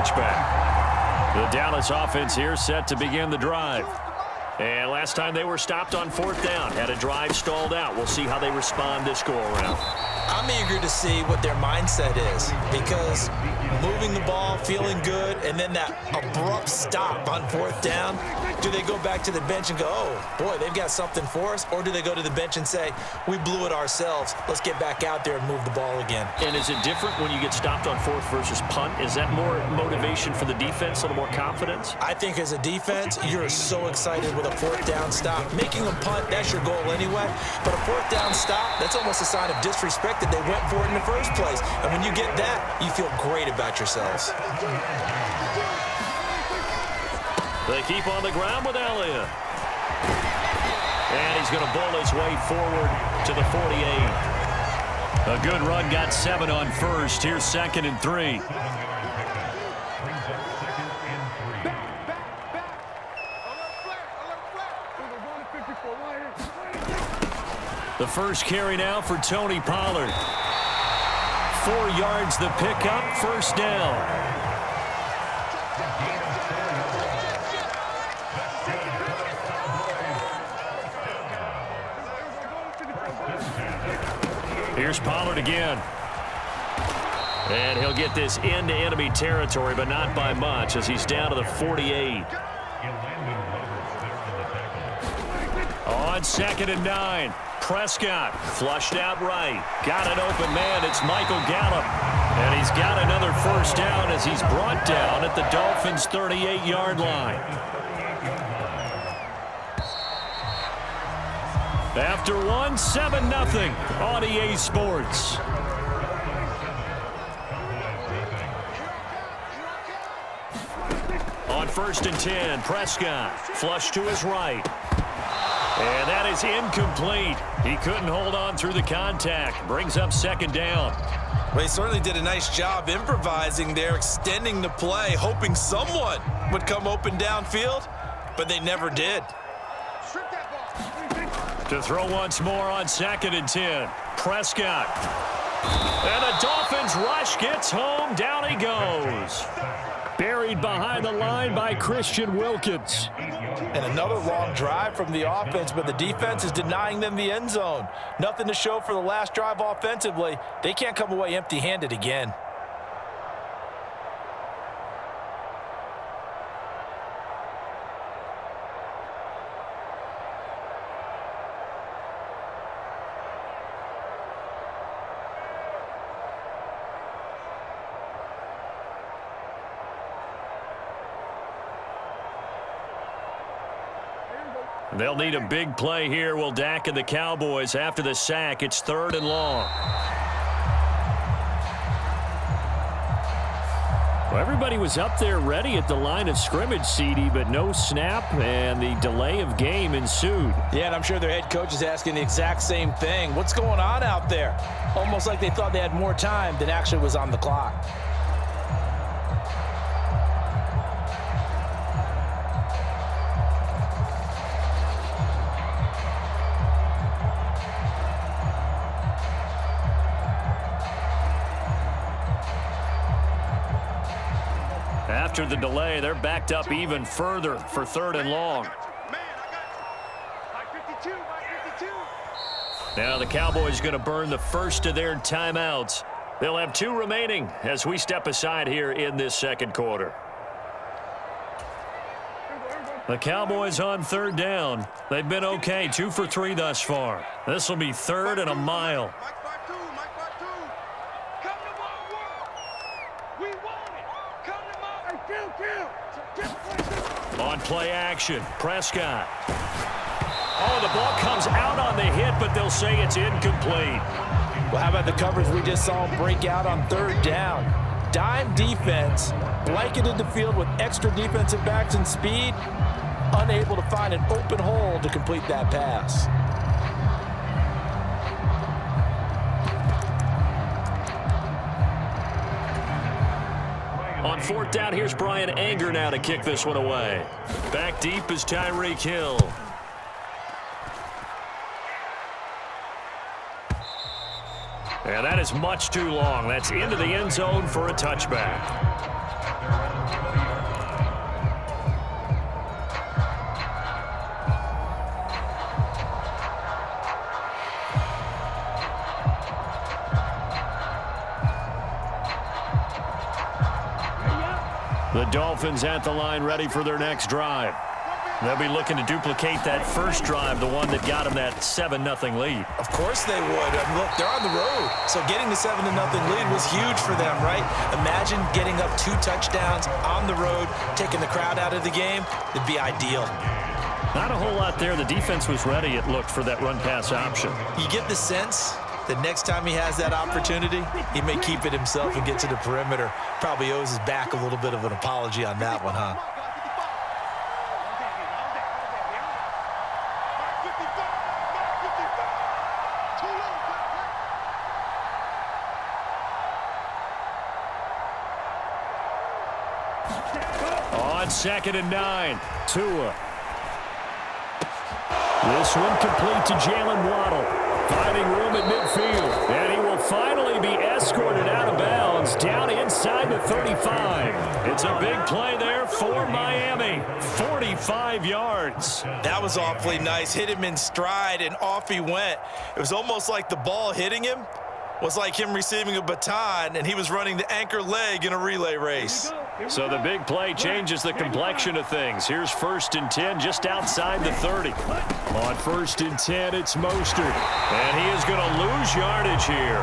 touchback. The Dallas offense here set to begin the drive. And last time they were stopped on 4th down, had a drive stalled out. We'll see how they respond this go-around. I'm eager to see what their mindset is, because moving the ball, feeling good, and then that abrupt stop on 4th down, do they go back to the bench and go, oh, boy, they've got something for us? Or do they go to the bench and say, we blew it ourselves, let's get back out there and move the ball again? And is it different when you get stopped on 4th versus punt? Is that more motivation for the defense, a little more confidence? I think as a defense, you're so excited with a 4th down stop. Making a punt, that's your goal anyway. But a 4th down stop, that's almost a sign of disrespect that they went for it in the first place. And when you get that, you feel great about yourselves. They keep on the ground with Elliott. And he's going to bowl his way forward to the 48. A good run, got 7 on first. Here's 2nd and 3. The first carry now for Tony Pollard. 4 yards the pickup, 1st down. Here's Pollard again. And he'll get this into enemy territory, but not by much, as he's down to the 48. On 2nd and 9. Prescott flushed out right. Got an open man. It's Michael Gallup. And he's got another 1st down as he's brought down at the Dolphins' 38-yard line. After 1, 7-0 on EA Sports. On 1st and 10, Prescott flushed to his right. And that is incomplete. He couldn't hold on through the contact. Brings up 2nd down. Well, he certainly did a nice job improvising there, extending the play, hoping someone would come open downfield, but they never did. To throw once more on 2nd and 10. Prescott. And the Dolphins rush gets home. Down he goes. Buried behind the line by Christian Wilkins. And another long drive from the offense, but the defense is denying them the end zone. Nothing to show for the last drive offensively. They can't come away empty-handed again. They'll need a big play here. Will Dak and the Cowboys after the sack. It's 3rd and long. Well, everybody was up there ready at the line of scrimmage, CD, but no snap, and the delay of game ensued. Yeah, and I'm sure their head coach is asking the exact same thing. What's going on out there? Almost like they thought they had more time than actually was on the clock. After the delay, they're backed up even further for 3rd and long. Now the Cowboys going to burn the first of their timeouts. They'll have 2 remaining as we step aside here in this 2nd quarter. The Cowboys on 3rd down. They've been okay, 2 for 3 thus far. This will be 3rd and a mile. On play action, Prescott. Oh, the ball comes out on the hit, but they'll say it's incomplete. Well, how about the coverage we just saw break out on 3rd down? Dime defense, blanketed the field with extra defensive backs and speed, unable to find an open hole to complete that pass. On 4th down, here's Brian Anger now to kick this one away. Back deep is Tyreek Hill. And that is much too long. That's into the end zone for a touchback. The Dolphins at the line ready for their next drive. They'll be looking to duplicate that first drive, the one that got them that 7-0 lead. Of course they would. Look, they're on the road. So getting the 7-0 lead was huge for them, right? Imagine getting up 2 touchdowns on the road, taking the crowd out of the game. It'd be ideal. Not a whole lot there. The defense was ready, it looked, for that run-pass option. You get the sense that next time he has that opportunity, he may keep it himself and get to the perimeter. Probably owes his back a little bit of an apology on that one, huh? On 2nd and 9, Tua. This one complete to Jalen Waddle. Finding room at midfield. And he will finally be escorted out of bounds down inside the 35. It's a big play there for Miami. 45 yards. That was awfully nice. Hit him in stride, and off he went. It was almost like the ball hitting him was like him receiving a baton, and he was running the anchor leg in a relay race. So the big play changes the complexion of things. Here's 1st and 10 just outside the 30. On 1st and 10, it's Mostert. And he is going to lose yardage here.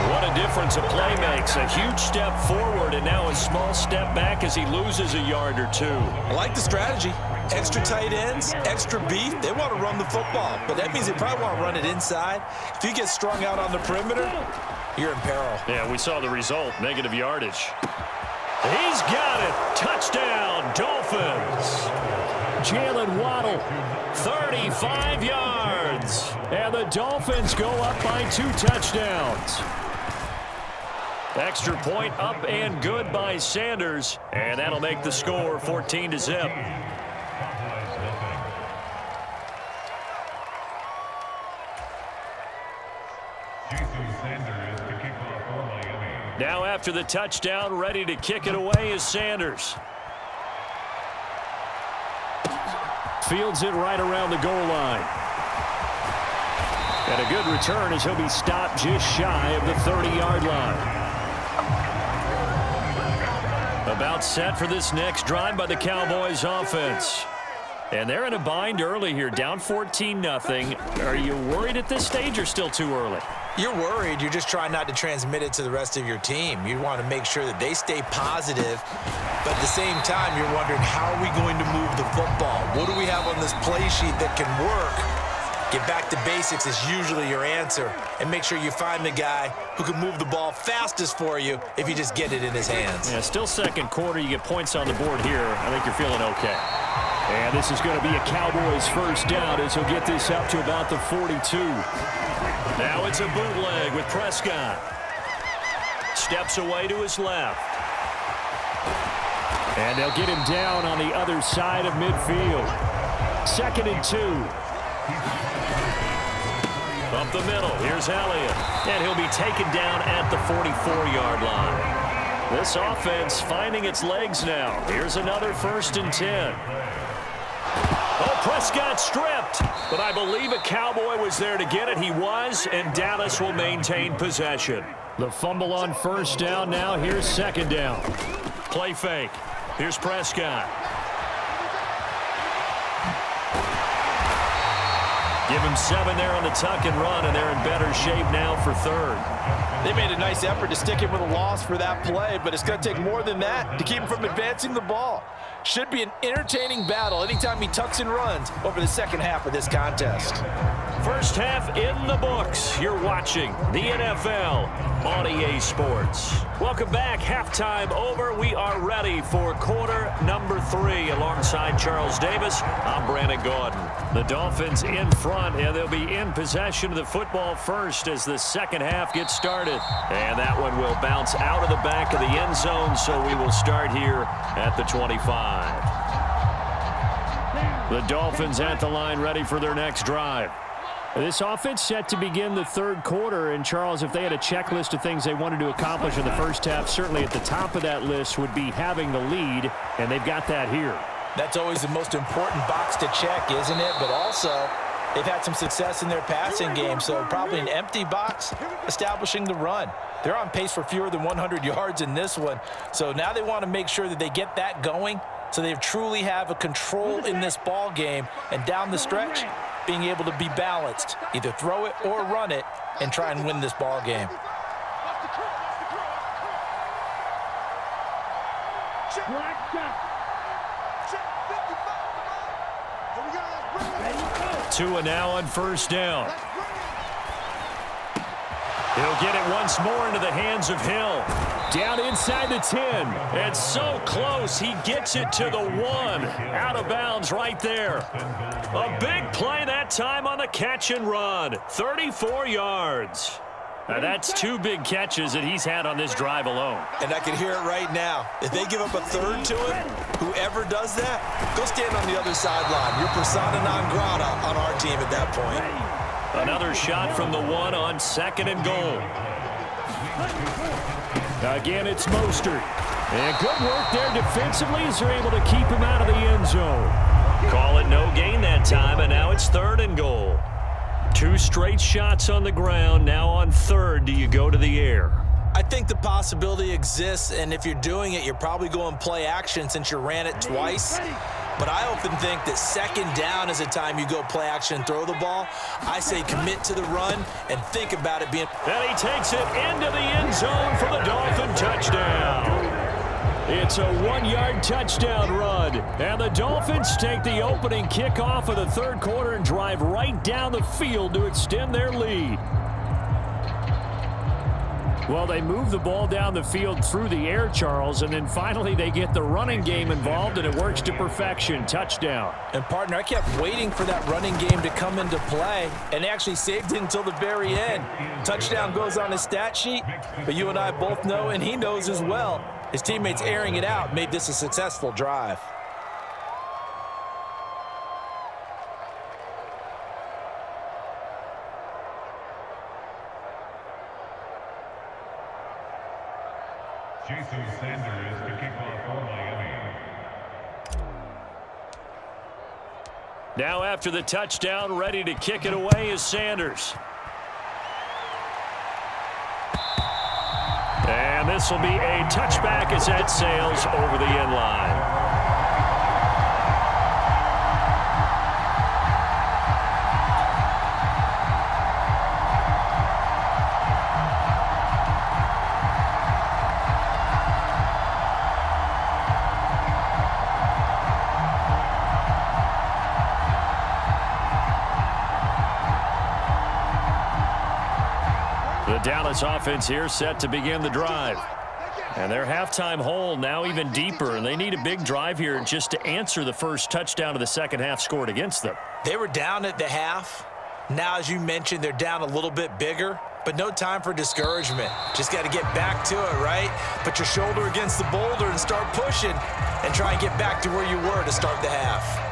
What a difference a play makes. A huge step forward and now a small step back as he loses a yard or 2. I like the strategy. Extra tight ends, extra beef. They want to run the football, but that means they probably want to run it inside. If you get strung out on the perimeter, you're in peril. Yeah, we saw the result, negative yardage. He's got it. Touchdown, Dolphins. Jalen Waddle, 35 yards. And the Dolphins go up by 2 touchdowns. Extra point up and good by Sanders. And that'll make the score 14-0. Now after the touchdown, ready to kick it away is Sanders. Fields it right around the goal line. And a good return as he'll be stopped just shy of the 30-yard line. About set for this next drive by the Cowboys offense. And they're in a bind early here, down 14-0. Are you worried at this stage or still too early? You're worried. You're just trying not to transmit it to the rest of your team. You want to make sure that they stay positive, but at the same time, you're wondering, how are we going to move the football? What do we have on this play sheet that can work? Get back to basics is usually your answer, and make sure you find the guy who can move the ball fastest for you if you just get it in his hands. Yeah, still second quarter. You get points on the board here. I think you're feeling okay. And this is going to be a Cowboys first down as he'll get this up to about the 42. Now it's a bootleg with Prescott. Steps away to his left. And they'll get him down on the other side of midfield. 2nd and 2. Up the middle, here's Elliott. And he'll be taken down at the 44-yard line. This offense finding its legs now. Here's another 1st and 10. Oh, Prescott stripped, but I believe a Cowboy was there to get it. He was, and Dallas will maintain possession. The fumble on 1st down now. Here's 2nd down. Play fake. Here's Prescott. Give him 7 there on the tuck and run, and they're in better shape now for 3rd. They made a nice effort to stick him with a loss for that play, but it's going to take more than that to keep him from advancing the ball. Should be an entertaining battle anytime he tucks and runs over the second half of this contest. First half in the books. You're watching the NFL on EA Sports. Welcome back. Halftime over. We are ready for quarter number 3. Alongside Charles Davis, I'm Brandon Gordon. The Dolphins in front, and they'll be in possession of the football first as the second half gets started. And that one will bounce out of the back of the end zone, so we will start here at the 25. The Dolphins at the line ready for their next drive. This offense set to begin the 3rd quarter, and Charles, if they had a checklist of things they wanted to accomplish in the first half, certainly at the top of that list would be having the lead, and they've got that here. That's always the most important box to check, isn't it? But also, They've had some success in their passing game, so probably an empty box establishing the run. They're on pace for fewer than 100 yards in this one, so now they want to make sure that they get that going so they truly have a control in this ball game, and down the stretch, being able to be balanced, either throw it or run it, and try and win this ball game. Tua now on first down. He'll get it once more into the hands of Hill. Down inside the 10. It's so close. He gets it to the 1. Out of bounds right there. A big play that time on the catch and run. 34 yards. Now that's 2 big catches that he's had on this drive alone. And I can hear it right now. If they give up a third to him, whoever does that, go stand on the other sideline. You're persona non grata on our team at that point. Another shot from the 1 on 2nd and goal. Again, it's Mostert. And good work there defensively as they're able to keep him out of the end zone. Call it no gain that time, and now it's 3rd and goal. 2 straight shots on the ground. Now on 3rd, do you go to the air? I think the possibility exists, and if you're doing it, you're probably going play action since you ran it twice. But I often think that 2nd down is a time you go play action and throw the ball. I say commit to the run and think about it being... And he takes it into the end zone for the Dolphin touchdown. It's a 1-yard touchdown run. And the Dolphins take the opening kickoff of the 3rd quarter and drive right down the field to extend their lead. Well, they move the ball down the field through the air, Charles, and then finally they get the running game involved, and it works to perfection. Touchdown. And, partner, I kept waiting for that running game to come into play, and they actually saved it until the very end. Touchdown goes on his stat sheet, but you and I both know, and he knows as well, his teammates airing it out made this a successful drive. Jason Sanders to kick off for Miami. Now after the touchdown, ready to kick it away is Sanders. And this will be a touchback as that sails over the end line. The Dallas offense here set to begin the drive. And their halftime hole now even deeper, and they need a big drive here just to answer the first touchdown of the second half scored against them. They were down at the half. Now, as you mentioned, they're down a little bit bigger, but no time for discouragement. Just got to get back to it, right? Put your shoulder against the boulder and start pushing and try and get back to where you were to start the half.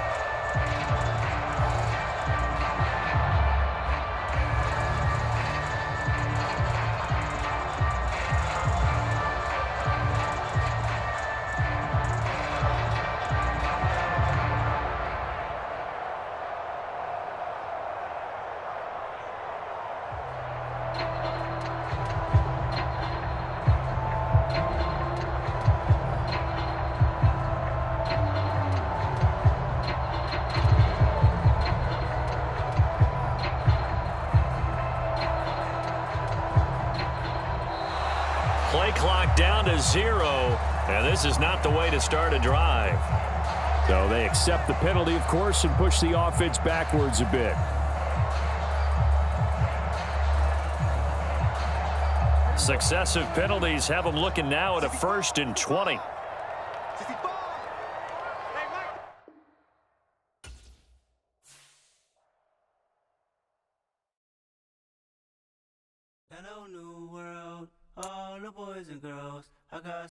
Play clock down to 0, and this is not the way to start a drive. So they accept the penalty, of course, and push the offense backwards a bit. Successive penalties have them looking now at a 1st and 20. Hello, new world, all the boys and girls. I got